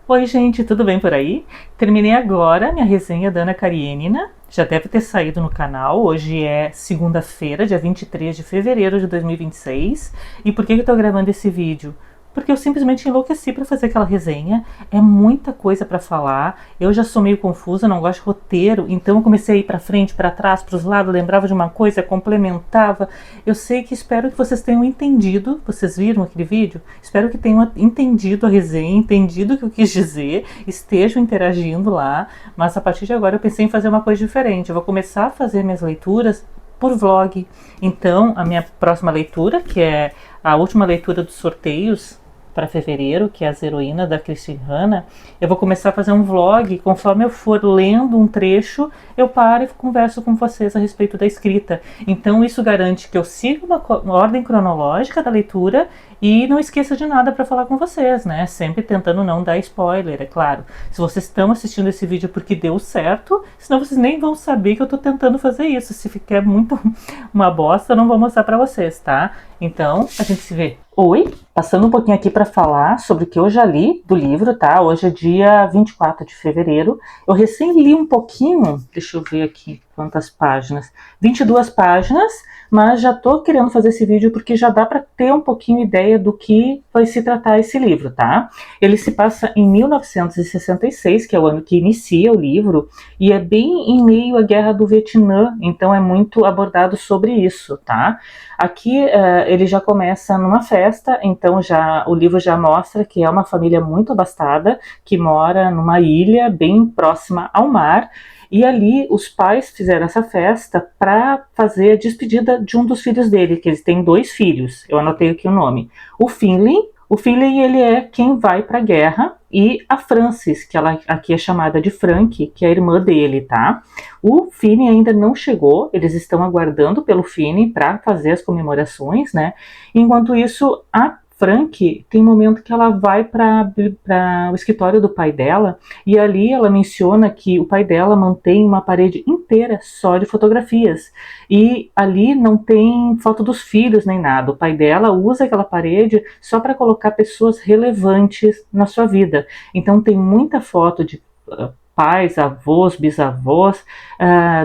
Oi gente, tudo bem por aí? Terminei agora minha resenha da Ana Karenina, já deve ter saído no canal. Hoje é segunda-feira, dia 23 de fevereiro de 2026. E por que eu tô gravando esse vídeo? Porque eu simplesmente enlouqueci para fazer aquela resenha, é muita coisa para falar, eu já sou meio confusa, não gosto de roteiro, então eu comecei a ir para frente, para trás, para os lados, lembrava de uma coisa, complementava. Eu sei que espero que vocês tenham entendido, vocês viram aquele vídeo? Espero que tenham entendido a resenha, entendido o que eu quis dizer, estejam interagindo lá, mas a partir de agora eu pensei em fazer uma coisa diferente. Eu vou começar a fazer minhas leituras por vlog. Então, a minha próxima leitura, que é a última leitura dos sorteios para fevereiro, que é As Heroínas da Christine Hanna, eu vou começar a fazer um vlog. Conforme eu for lendo um trecho, eu paro e converso com vocês a respeito da escrita. Então isso garante que eu siga uma ordem cronológica da leitura e não esqueça de nada para falar com vocês, né? Sempre tentando não dar spoiler, é claro. Se vocês estão assistindo esse vídeo porque deu certo, senão vocês nem vão saber que eu tô tentando fazer isso. Se ficar muito uma bosta, eu não vou mostrar para vocês, tá? Então, a gente se vê. Oi, passando um pouquinho aqui para falar sobre o que eu já li do livro, tá? Hoje é dia 24 de fevereiro. Eu recém li um pouquinho, deixa eu ver aqui quantas páginas. 22 páginas, mas já tô querendo fazer esse vídeo porque já dá para ter um pouquinho ideia do que vai se tratar esse livro, tá? Ele se passa em 1966, que é o ano que inicia o livro, e é bem em meio à Guerra do Vietnã, então é muito abordado sobre isso, tá? Aqui ele já começa numa festa, então já o livro já mostra que é uma família muito abastada, que mora numa ilha bem próxima ao mar, e ali os pais fizeram essa festa para fazer a despedida de um dos filhos dele, que eles têm 2 filhos, eu anotei aqui o nome. O Finley, ele é quem vai para a guerra, e a Frances, que ela aqui é chamada de Frank, que é a irmã dele, tá? O Finney ainda não chegou, eles estão aguardando pelo Finney para fazer as comemorações, né? Enquanto isso, a Frank tem um momento que ela vai para o escritório do pai dela, e ali ela menciona que o pai dela mantém uma parede inteira só de fotografias, e ali não tem foto dos filhos nem nada. O pai dela usa aquela parede só para colocar pessoas relevantes na sua vida. Então tem muita foto de pais, avós, bisavós,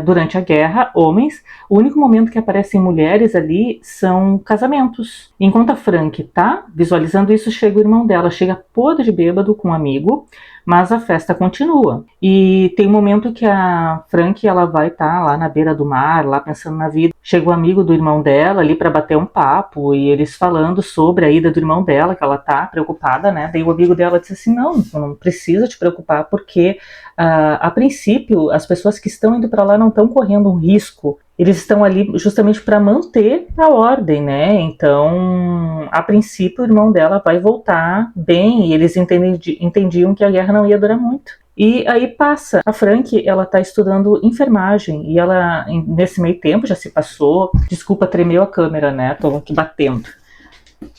durante a guerra, homens. O único momento que aparecem mulheres ali são casamentos. Enquanto a Frank tá visualizando isso, chega o irmão dela, chega podre de bêbado com um amigo, mas a festa continua. E tem um momento que a Frank ela vai estar lá na beira do mar, lá pensando na vida. Chega o amigo do irmão dela ali para bater um papo, e eles falando sobre a ida do irmão dela, que ela tá preocupada, né? Daí o amigo dela disse assim: não precisa te preocupar, porque a princípio as pessoas que estão indo para lá não estão correndo um risco. Eles estão ali justamente para manter a ordem, né? Então, a princípio, o irmão dela vai voltar bem, e eles entendiam que a guerra não ia durar muito. E aí passa, a Frank, ela tá estudando enfermagem, e ela, nesse meio tempo, já se passou, desculpa, tremeu a câmera, né? Tô aqui batendo.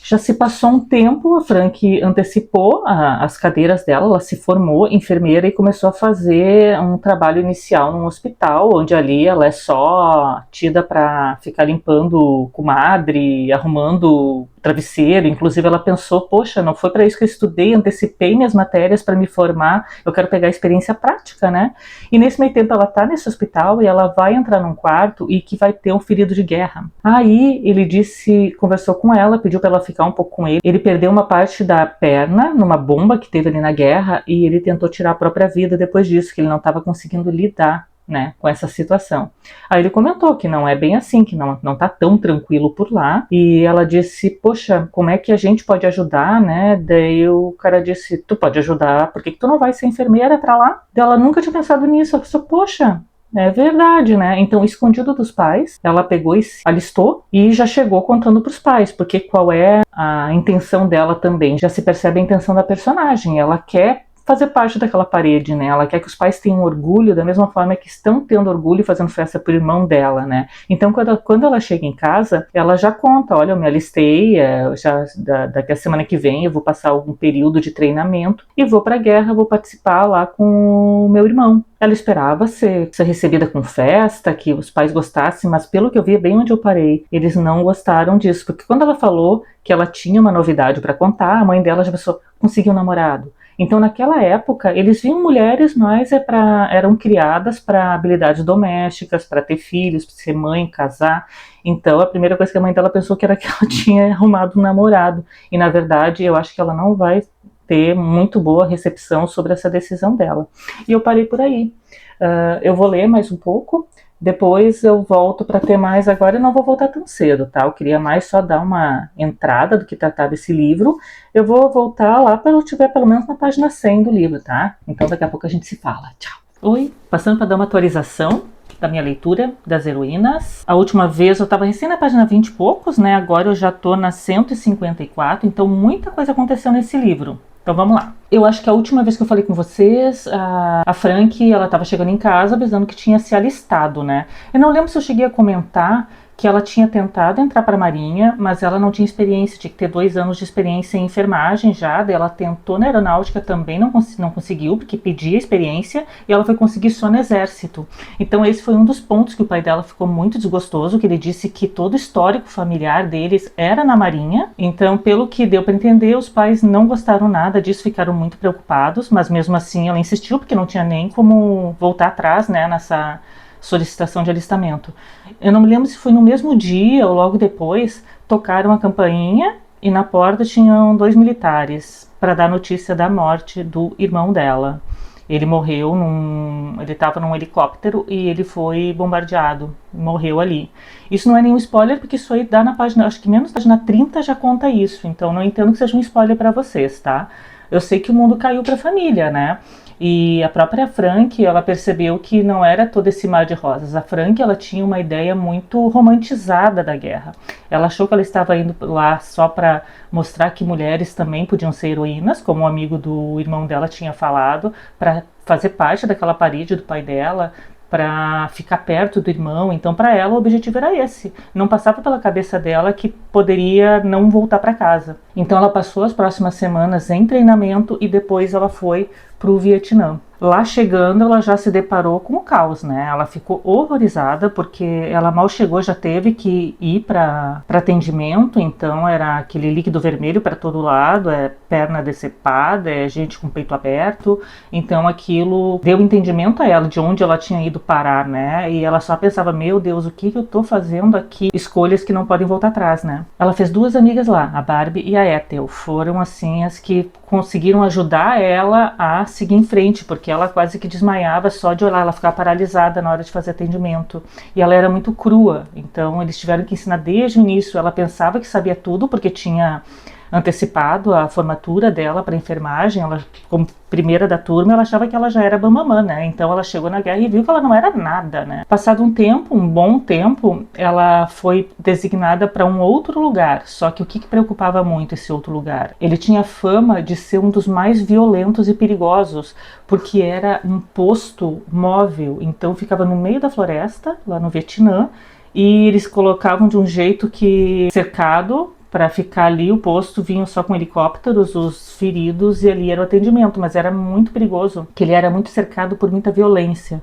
Já se passou um tempo, a Frank antecipou as cadeiras dela, ela se formou enfermeira e começou a fazer um trabalho inicial num hospital, onde ali ela é só tida para ficar limpando comadre, arrumando travesseiro. Inclusive ela pensou: poxa, não foi para isso que eu estudei, antecipei minhas matérias para me formar, eu quero pegar a experiência prática, né? E nesse meio tempo ela tá nesse hospital e ela vai entrar num quarto e que vai ter um ferido de guerra. Aí ele conversou com ela, pediu para ela ficar um pouco com ele. Ele perdeu uma parte da perna numa bomba que teve ali na guerra, e ele tentou tirar a própria vida depois disso, que ele não estava conseguindo lidar, né, com essa situação. Aí ele comentou que não é bem assim, que não tá tão tranquilo por lá, e ela disse: poxa, como é que a gente pode ajudar, né? Daí o cara disse: tu pode ajudar, por que tu não vai ser enfermeira pra lá? Daí ela nunca tinha pensado nisso, ela pensou: poxa, é verdade, né? Então, escondido dos pais, ela pegou e se alistou e já chegou contando pros pais, porque qual é a intenção dela também? Já se percebe a intenção da personagem, ela quer fazer parte daquela parede, né? Ela quer que os pais tenham orgulho da mesma forma que estão tendo orgulho fazendo festa pro irmão dela, né? Então, quando ela chega em casa, ela já conta: olha, eu me alistei, daqui a semana que vem eu vou passar algum período de treinamento e vou pra guerra, vou participar lá com o meu irmão. Ela esperava ser recebida com festa, que os pais gostassem, mas pelo que eu vi, bem onde eu parei, eles não gostaram disso, porque quando ela falou que ela tinha uma novidade para contar, a mãe dela já pensou: conseguiu um namorado. Então, naquela época, eles viam mulheres mais eram criadas para habilidades domésticas, para ter filhos, para ser mãe, casar. Então, a primeira coisa que a mãe dela pensou que era que ela tinha arrumado um namorado. E, na verdade, eu acho que ela não vai ter muito boa recepção sobre essa decisão dela. E eu parei por aí. Eu vou ler mais um pouco, depois eu volto para ter mais. Agora eu não vou voltar tão cedo, tá? Eu queria mais só dar uma entrada do que tratar desse livro. Eu vou voltar lá para eu estiver pelo menos na página 100 do livro, tá? Então daqui a pouco a gente se fala. Tchau. Oi, passando para dar uma atualização da minha leitura das heroínas. A última vez eu estava recém na página 20 e poucos, né? Agora eu já estou na 154, então muita coisa aconteceu nesse livro. Então vamos lá. Eu acho que a última vez que eu falei com vocês, a Frank, ela estava chegando em casa avisando que tinha se alistado, né? Eu não lembro se eu cheguei a comentar que ela tinha tentado entrar para a Marinha, mas ela não tinha experiência, tinha que ter 2 anos de experiência em enfermagem já, daí ela tentou na aeronáutica, também não conseguiu, porque pedia experiência, e ela foi conseguir só no exército. Então esse foi um dos pontos que o pai dela ficou muito desgostoso, que ele disse que todo o histórico familiar deles era na Marinha, então pelo que deu para entender, os pais não gostaram nada disso, ficaram muito preocupados, mas mesmo assim ela insistiu, porque não tinha nem como voltar atrás, né, nessa solicitação de alistamento. Eu não me lembro se foi no mesmo dia ou logo depois, tocaram a campainha e na porta tinham 2 militares para dar notícia da morte do irmão dela. Ele morreu ele estava num helicóptero e ele foi bombardeado, morreu ali. Isso não é nenhum spoiler, porque isso aí dá na página, acho que menos na página 30 já conta isso, então não entendo que seja um spoiler para vocês, tá? Eu sei que o mundo caiu para a família, né? E a própria Frank, ela percebeu que não era todo esse mar de rosas. A Frank, ela tinha uma ideia muito romantizada da guerra. Ela achou que ela estava indo lá só para mostrar que mulheres também podiam ser heroínas, como um amigo do irmão dela tinha falado, para fazer parte daquela parede do pai dela, para ficar perto do irmão. Então, para ela, o objetivo era esse. Não passava pela cabeça dela que poderia não voltar para casa. Então, ela passou as próximas semanas em treinamento e depois ela foi para o Vietnã. Lá chegando, ela já se deparou com o caos, né? Ela ficou horrorizada porque ela mal chegou, já teve que ir para atendimento, então era aquele líquido vermelho para todo lado, é perna decepada, é gente com peito aberto, então aquilo deu entendimento a ela de onde ela tinha ido parar, né? E ela só pensava, meu Deus, o que eu tô fazendo aqui? Escolhas que não podem voltar atrás, né? Ela fez 2 amigas lá, a Barbie e a Ethel, foram assim as que conseguiram ajudar ela a seguir em frente, porque ela quase que desmaiava só de olhar, ela ficava paralisada na hora de fazer atendimento. E ela era muito crua, então eles tiveram que ensinar desde o início. Ela pensava que sabia tudo, porque tinha antecipado a formatura dela para enfermagem. Ela, como primeira da turma, ela achava que ela já era bambamã, né? Então ela chegou na guerra e viu que ela não era nada, né? Passado um tempo, um bom tempo, ela foi designada para um outro lugar. Só que o que preocupava muito esse outro lugar? Ele tinha fama de ser um dos mais violentos e perigosos, porque era um posto móvel, então ficava no meio da floresta, lá no Vietnã, e eles colocavam de um jeito que cercado, para ficar ali, o posto vinha só com helicópteros, os feridos, e ali era o atendimento, mas era muito perigoso, que ele era muito cercado por muita violência.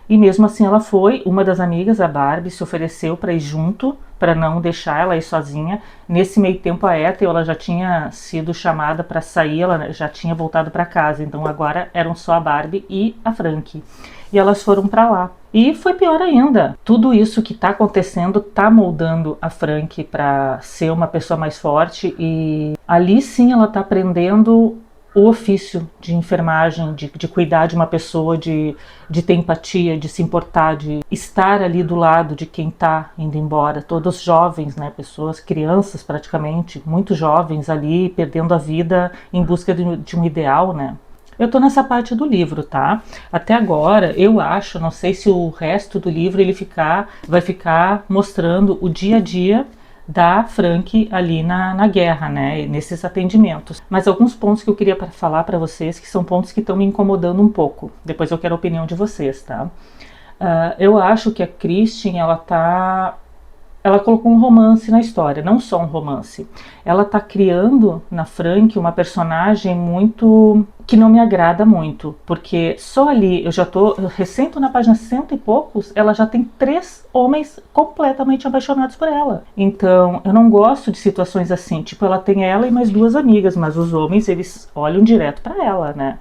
E mesmo assim ela foi, uma das amigas, a Barbie, se ofereceu para ir junto, para não deixar ela ir sozinha. Nesse meio tempo a Ethel, ela já tinha sido chamada para sair, ela já tinha voltado para casa, então agora eram só a Barbie e a Frank. E elas foram para lá. E foi pior ainda. Tudo isso que está acontecendo está moldando a Frank para ser uma pessoa mais forte, e ali sim ela está aprendendo o ofício de enfermagem, de cuidar de uma pessoa, de ter empatia, de se importar, de estar ali do lado de quem está indo embora. Todos jovens, né, pessoas, crianças praticamente, muito jovens ali, perdendo a vida em busca de um ideal, né. Eu tô nessa parte do livro, tá? Até agora, eu acho, não sei se o resto do livro vai ficar mostrando o dia a dia da Frank ali na guerra, né? Nesses atendimentos. Mas alguns pontos que eu queria falar para vocês, que são pontos que estão me incomodando um pouco. Depois eu quero a opinião de vocês, tá? Eu acho que a Kristin, ela tá ela colocou um romance na história, não só um romance. Ela tá criando na Frank uma personagem muito que não me agrada muito, porque só ali, eu recento na página cento e poucos, ela já tem 3 homens completamente apaixonados por ela. Então, eu não gosto de situações assim, tipo, ela tem ela e mais 2 amigas, mas os homens, eles olham direto para ela, né?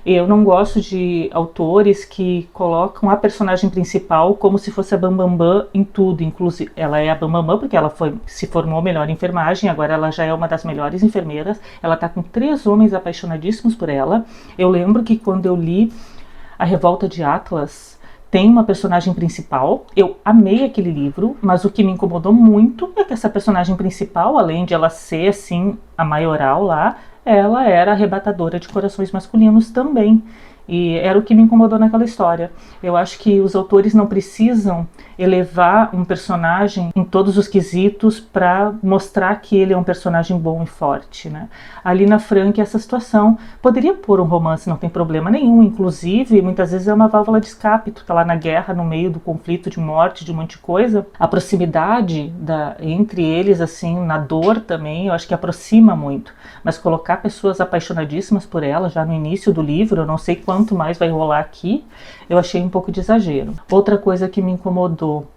Eu não gosto de autores que colocam a personagem principal como se fosse a Bambambam em tudo. Inclusive, ela é a Bambambam porque ela se formou melhor em enfermagem, agora ela já é uma das melhores enfermeiras. Ela tá com 3 homens apaixonadíssimos por ela. Eu lembro que quando eu li A Revolta de Atlas, tem uma personagem principal. Eu amei aquele livro, mas o que me incomodou muito é que essa personagem principal, além de ela ser, assim, a maioral lá, ela era arrebatadora de corações masculinos também. E era o que me incomodou naquela história. Eu acho que os autores não precisam elevar um personagem em todos os quesitos para mostrar que ele é um personagem bom e forte, né? Ali na Frank, essa situação poderia pôr um romance, não tem problema nenhum. Inclusive, muitas vezes é uma válvula de escape. Tu tá lá na guerra, no meio do conflito, de morte, de um monte de coisa. A proximidade entre eles, assim, na dor também, eu acho que aproxima muito. Mas colocar pessoas apaixonadíssimas por ela já no início do livro, eu não sei quanto mais vai rolar aqui, eu achei um pouco de exagero. Outra coisa que me incomodou,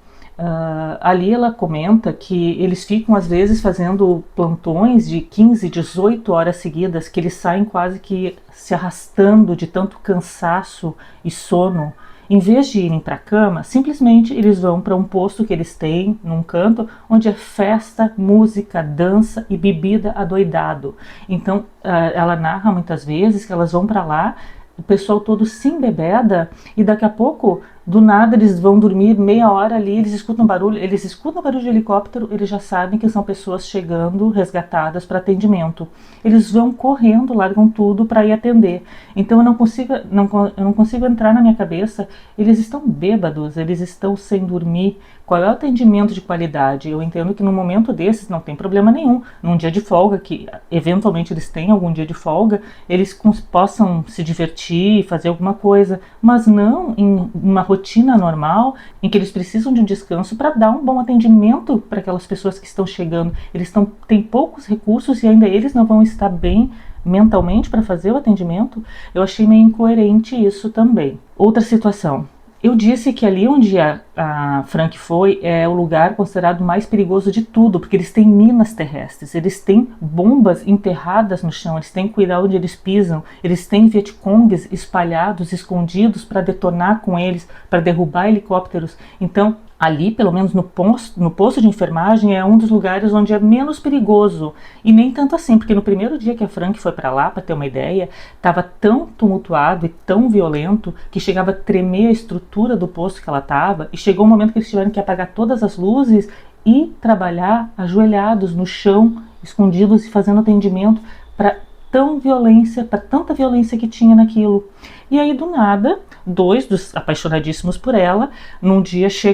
ali ela comenta que eles ficam às vezes fazendo plantões de 15, 18 horas seguidas, que eles saem quase que se arrastando de tanto cansaço e sono. Em vez de irem para a cama, simplesmente eles vão para um posto que eles têm num canto, onde é festa, música, dança e bebida adoidado. Então ela narra muitas vezes que elas vão para lá, o pessoal todo se embebeda e daqui a pouco, do nada, eles vão dormir meia hora ali, eles escutam barulho de helicóptero, eles já sabem que são pessoas chegando resgatadas para atendimento. Eles vão correndo, largam tudo para ir atender. Então eu não consigo entrar na minha cabeça, eles estão bêbados, eles estão sem dormir. Qual é o atendimento de qualidade? Eu entendo que num momento desses não tem problema nenhum. Num dia de folga, que eventualmente eles têm algum dia de folga, eles possam se divertir, fazer alguma coisa, mas não em uma rotina normal, em que eles precisam de um descanso para dar um bom atendimento para aquelas pessoas que estão chegando. Eles têm poucos recursos e ainda eles não vão estar bem mentalmente para fazer o atendimento. Eu achei meio incoerente isso também. Outra situação. Eu disse que ali onde a Frank foi é o lugar considerado mais perigoso de tudo, porque eles têm minas terrestres, eles têm bombas enterradas no chão, eles têm que cuidar onde eles pisam, eles têm Vietcongues espalhados, escondidos para detonar com eles, para derrubar helicópteros. Então, ali, pelo menos no posto de enfermagem, é um dos lugares onde é menos perigoso. E nem tanto assim, porque no primeiro dia que a Frank foi para lá, para ter uma ideia, estava tão tumultuado e tão violento que chegava a tremer a estrutura do posto que ela estava, e chegou um momento que eles tiveram que apagar todas as luzes e trabalhar ajoelhados no chão, escondidos e fazendo atendimento para tanta violência que tinha naquilo. E aí, do nada, 2 dos apaixonadíssimos por ela, num dia acho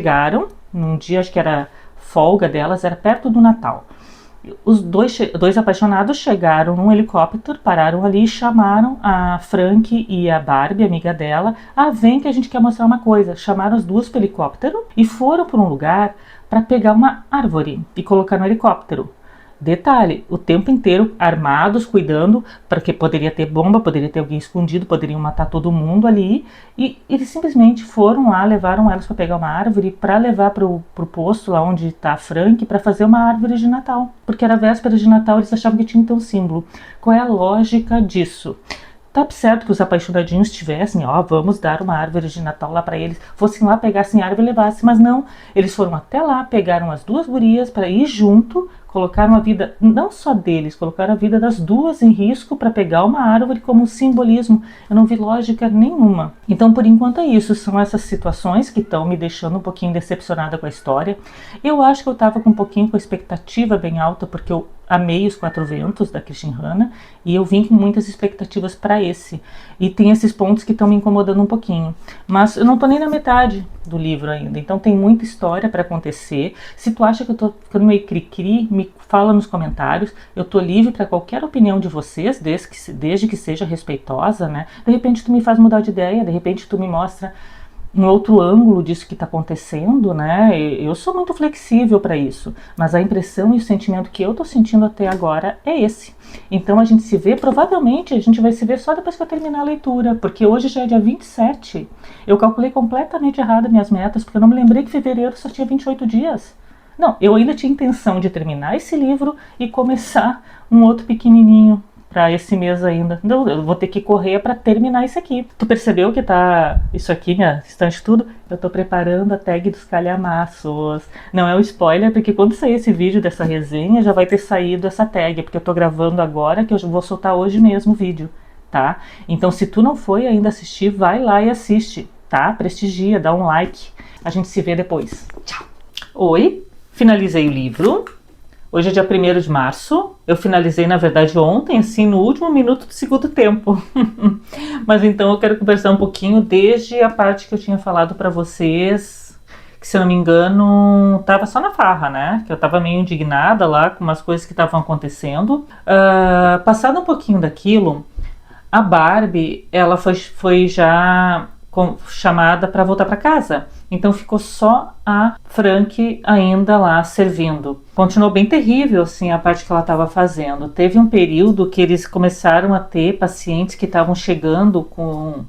que era folga delas, era perto do Natal. Os dois apaixonados chegaram num helicóptero, pararam ali e chamaram a Frank e a Barbie, amiga dela. Vem que a gente quer mostrar uma coisa. Chamaram as 2 para o helicóptero e foram para um lugar para pegar uma árvore e colocar no helicóptero. Detalhe, o tempo inteiro armados, cuidando, porque poderia ter bomba, poderia ter alguém escondido, poderiam matar todo mundo ali, e eles simplesmente foram lá, levaram elas para pegar uma árvore para levar pro posto lá onde está a Frank, para fazer uma árvore de Natal, porque era véspera de Natal, eles achavam que tinha que ter um símbolo. Qual é a lógica disso? Tá certo que os apaixonadinhos tivessem, vamos dar uma árvore de Natal lá para eles, fossem lá, pegassem a árvore e levassem, mas não, eles foram até lá, pegaram as 2 gurias para ir junto, colocaram a vida, não só deles, colocaram a vida das 2 em risco para pegar uma árvore como um simbolismo. Eu não vi lógica nenhuma. Então, por enquanto é isso, são essas situações que estão me deixando um pouquinho decepcionada com a história. Eu acho que eu estava com um pouquinho com a expectativa bem alta, porque eu amei Os Quatro Ventos, da Christine Hanna, e eu vim com muitas expectativas para esse. E tem esses pontos que estão me incomodando um pouquinho. Mas eu não estou nem na metade do livro ainda, então tem muita história para acontecer. Se tu acha que eu estou ficando meio cri-cri, me fala nos comentários. Eu estou livre para qualquer opinião de vocês, desde que seja respeitosa, né? De repente tu me faz mudar de ideia, de repente tu me mostra um outro ângulo disso que está acontecendo, né? Eu sou muito flexível para isso, mas a impressão e o sentimento que eu estou sentindo até agora é esse. Então a gente se vê, provavelmente a gente vai se ver só depois que eu terminar a leitura, porque hoje já é dia 27. Eu calculei completamente errado minhas metas, porque eu não me lembrei que fevereiro só tinha 28 dias. Não, eu ainda tinha intenção de terminar esse livro e começar um outro pequenininho para esse mês ainda. Então, eu vou ter que correr para terminar isso aqui. Tu percebeu que tá isso aqui, minha estante tudo? Eu tô preparando a tag dos calhamaços. Não é um spoiler, porque quando sair esse vídeo dessa resenha, já vai ter saído essa tag, porque eu tô gravando agora, que eu vou soltar hoje mesmo o vídeo, tá? Então, se tu não foi ainda assistir, vai lá e assiste, tá? Prestigia, dá um like. A gente se vê depois. Tchau! Oi, finalizei o livro. Hoje é dia 1º de março, eu finalizei na verdade ontem, assim, no último minuto do segundo tempo. Mas então eu quero conversar um pouquinho desde a parte que eu tinha falado pra vocês, que se eu não me engano, tava só na farra, né? Que eu tava meio indignada lá com umas coisas que estavam acontecendo. Passado um pouquinho daquilo, a Barbie, ela foi já chamada para voltar para casa. Então ficou só a Frank ainda lá servindo. Continuou bem terrível assim a parte que ela estava fazendo. Teve um período que eles começaram a ter pacientes que estavam chegando com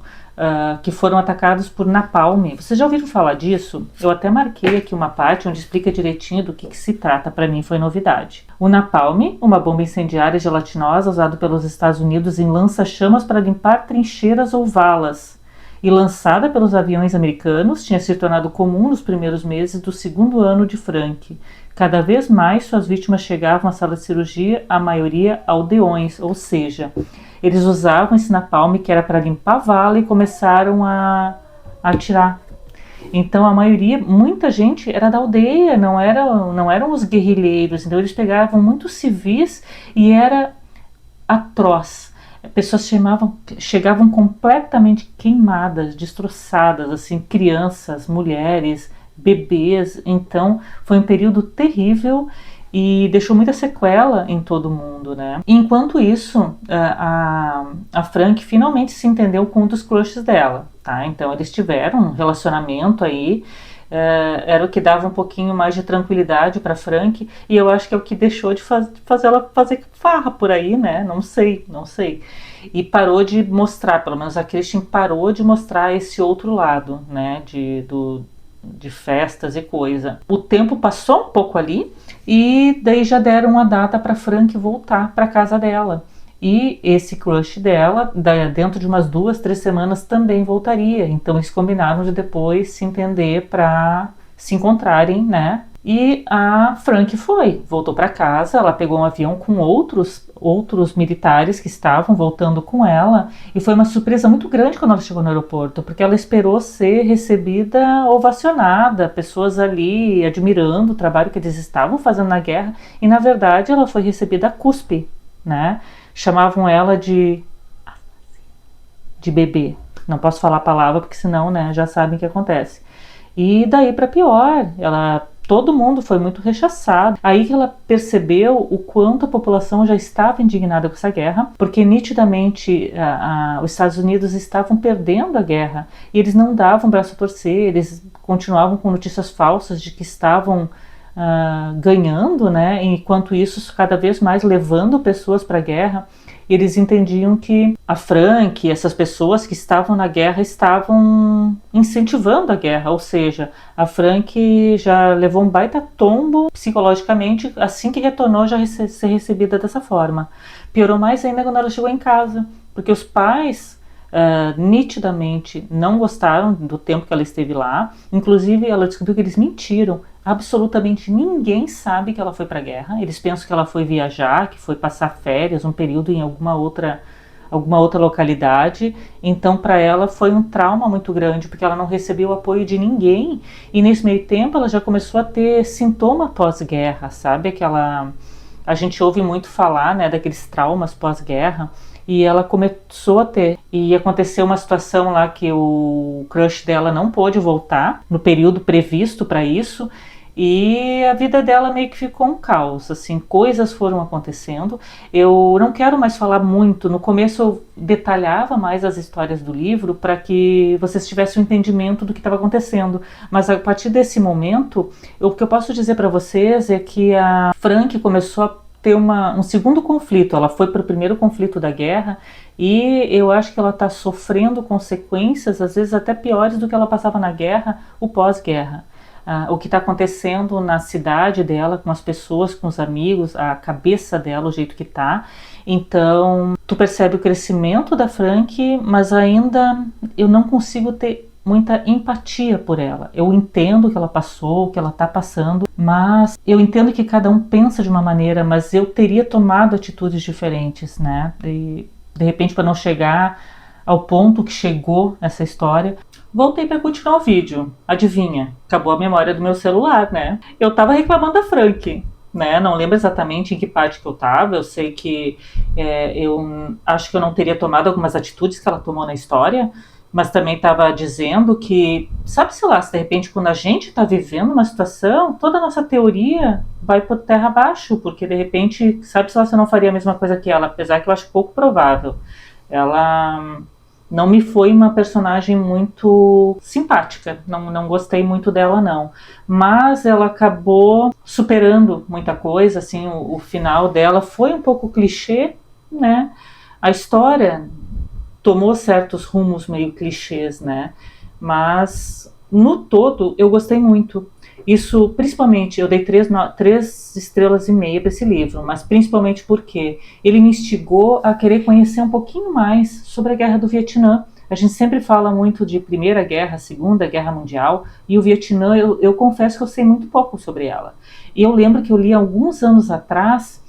que foram atacados por napalm. Vocês já ouviram falar disso? Eu até marquei aqui uma parte onde explica direitinho do que se trata. Para mim foi novidade. O napalm, uma bomba incendiária gelatinosa usada pelos Estados Unidos em lança-chamas para limpar trincheiras ou valas, e lançada pelos aviões americanos, tinha se tornado comum nos primeiros meses do segundo ano de Frank. Cada vez mais suas vítimas chegavam à sala de cirurgia, a maioria aldeões, ou seja, eles usavam esse napalm que era para limpar a vala e começaram a atirar. Então a maioria, muita gente era da aldeia, não eram os guerrilheiros, então eles pegavam muitos civis e era atroz. Pessoas chegavam completamente queimadas, destroçadas, assim, crianças, mulheres, bebês. Então foi um período terrível e deixou muita sequela em todo mundo, né? Enquanto isso, a Frank finalmente se entendeu com um dos crushes dela, tá? Então eles tiveram um relacionamento aí. Era o que dava um pouquinho mais de tranquilidade para Frank, e eu acho que é o que deixou de fazer ela fazer farra por aí, né? Não sei. E parou de mostrar, pelo menos a Christian parou de mostrar esse outro lado, né? De festas e coisa. O tempo passou um pouco ali e daí já deram uma data para Frank voltar para casa dela. E esse crush dela, dentro de umas 2-3 semanas, também voltaria. Então eles combinaram de depois se entender para se encontrarem, né? E a Frank voltou para casa. Ela pegou um avião com outros militares que estavam voltando com ela. E foi uma surpresa muito grande quando ela chegou no aeroporto, porque ela esperou ser recebida ovacionada, pessoas ali admirando o trabalho que eles estavam fazendo na guerra. E na verdade ela foi recebida a cuspe, né? Chamavam ela de bebê. Não posso falar a palavra porque senão, né, já sabem o que acontece. E daí para pior, todo mundo foi muito rechaçado. Aí que ela percebeu o quanto a população já estava indignada com essa guerra, porque nitidamente os Estados Unidos estavam perdendo a guerra e eles não davam braço a torcer, eles continuavam com notícias falsas de que estavam ganhando, né? Enquanto isso, cada vez mais levando pessoas para a guerra. Eles entendiam que a Frank, essas pessoas que estavam na guerra, estavam incentivando a guerra, ou seja, a Frank já levou um baita tombo psicologicamente assim que retornou já ser recebida dessa forma. Piorou mais ainda quando ela chegou em casa, porque os pais nitidamente não gostaram do tempo que ela esteve lá. Inclusive ela descobriu que eles mentiram. Absolutamente ninguém sabe que ela foi para a guerra. Eles pensam que ela foi viajar, que foi passar férias, um período em alguma outra localidade. Então para ela foi um trauma muito grande, porque ela não recebeu o apoio de ninguém. E nesse meio tempo ela já começou a ter sintoma pós-guerra, sabe? A gente ouve muito falar, né, daqueles traumas pós-guerra. E ela começou a ter. E aconteceu uma situação lá que o crush dela não pôde voltar no período previsto para isso. E a vida dela meio que ficou um caos, assim, coisas foram acontecendo. Eu não quero mais falar muito, no começo eu detalhava mais as histórias do livro para que vocês tivessem um entendimento do que estava acontecendo, mas a partir desse momento, o que eu posso dizer para vocês é que a Frank começou a ter um segundo conflito. Ela foi para o primeiro conflito da guerra e eu acho que ela está sofrendo consequências, às vezes até piores do que ela passava na guerra, o pós-guerra. O que está acontecendo na cidade dela, com as pessoas, com os amigos, a cabeça dela, o jeito que tá. Então, tu percebe o crescimento da Frank, mas ainda eu não consigo ter muita empatia por ela. Eu entendo o que ela passou, o que ela tá passando, mas eu entendo que cada um pensa de uma maneira, mas eu teria tomado atitudes diferentes, né? De repente, para não chegar ao ponto que chegou essa história. Voltei para continuar o vídeo. Adivinha? Acabou a memória do meu celular, né? Eu tava reclamando da Frank, né? Não lembro exatamente em que parte que eu tava. Eu sei que eu acho que eu não teria tomado algumas atitudes que ela tomou na história, mas também estava dizendo que, sabe-se lá, se de repente quando a gente está vivendo uma situação, toda a nossa teoria vai por terra abaixo, porque de repente, sabe-se lá se eu não faria a mesma coisa que ela, apesar que eu acho pouco provável. Ela não me foi uma personagem muito simpática, não gostei muito dela não, mas ela acabou superando muita coisa, assim, o final dela foi um pouco clichê, né, a história tomou certos rumos meio clichês, né, mas no todo eu gostei muito. Isso, principalmente, eu dei 3 estrelas e meia para esse livro, mas principalmente porque ele me instigou a querer conhecer um pouquinho mais sobre a Guerra do Vietnã. A gente sempre fala muito de Primeira Guerra, Segunda Guerra Mundial, e o Vietnã, eu confesso que eu sei muito pouco sobre ela. E eu lembro que eu li alguns anos atrás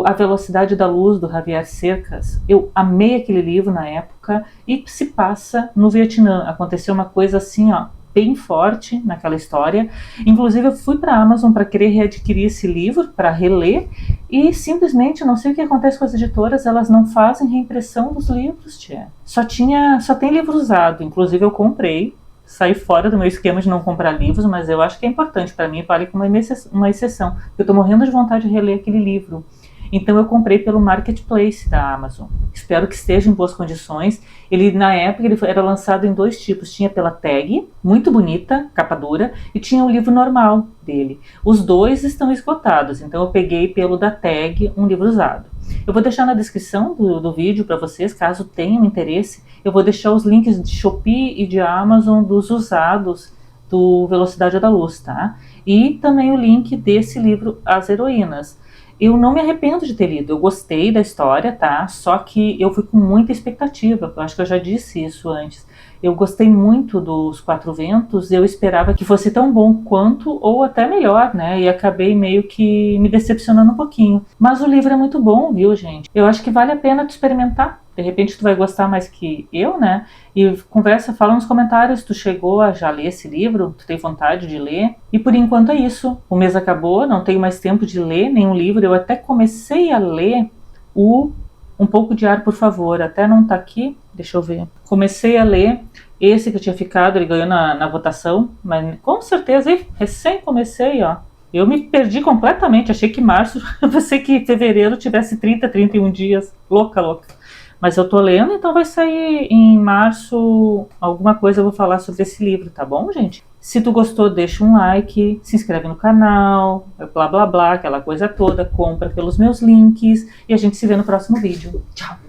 A Velocidade da Luz, do Javier Cercas. Eu amei aquele livro na época e se passa no Vietnã. Aconteceu uma coisa assim, ó, bem forte naquela história. Inclusive eu fui para a Amazon para querer readquirir esse livro, para reler, e simplesmente, não sei o que acontece com as editoras, elas não fazem reimpressão dos livros, tia. Só tem livro usado, inclusive eu comprei, saí fora do meu esquema de não comprar livros, mas eu acho que é importante para mim, vale como uma exceção. Eu estou morrendo de vontade de reler aquele livro. Então eu comprei pelo Marketplace da Amazon. Espero que esteja em boas condições. Ele, na época, ele era lançado em 2 tipos. Tinha pela tag, muito bonita, capa dura, e tinha o livro normal dele. Os 2 estão esgotados, então eu peguei pelo da tag, um livro usado. Eu vou deixar na descrição do vídeo para vocês, caso tenham interesse. Eu vou deixar os links de Shopee e de Amazon dos usados do Velocidade da Luz, tá? E também o link desse livro, As Heroínas. Eu não me arrependo de ter lido, eu gostei da história, tá? Só que eu fui com muita expectativa, eu acho que eu já disse isso antes. Eu gostei muito dos Quatro Ventos, eu esperava que fosse tão bom quanto, ou até melhor, né? E acabei meio que me decepcionando um pouquinho. Mas o livro é muito bom, viu, gente? Eu acho que vale a pena tu experimentar. De repente tu vai gostar mais que eu, né? E fala nos comentários, tu chegou a já ler esse livro? Tu tem vontade de ler? E por enquanto é isso. O mês acabou, não tenho mais tempo de ler nenhum livro. Eu até comecei a ler Um Pouco de Ar, por Favor. Até não tá aqui, deixa eu ver. Comecei a ler esse que eu tinha ficado, ele ganhou na votação, mas com certeza, recém comecei, ó. Eu me perdi completamente, achei que março, pensei que fevereiro tivesse 30, 31 dias. Louca. Mas eu tô lendo, então vai sair em março alguma coisa, eu vou falar sobre esse livro, tá bom, gente? Se tu gostou, deixa um like, se inscreve no canal, blá blá blá, aquela coisa toda, compra pelos meus links e a gente se vê no próximo vídeo. Tchau!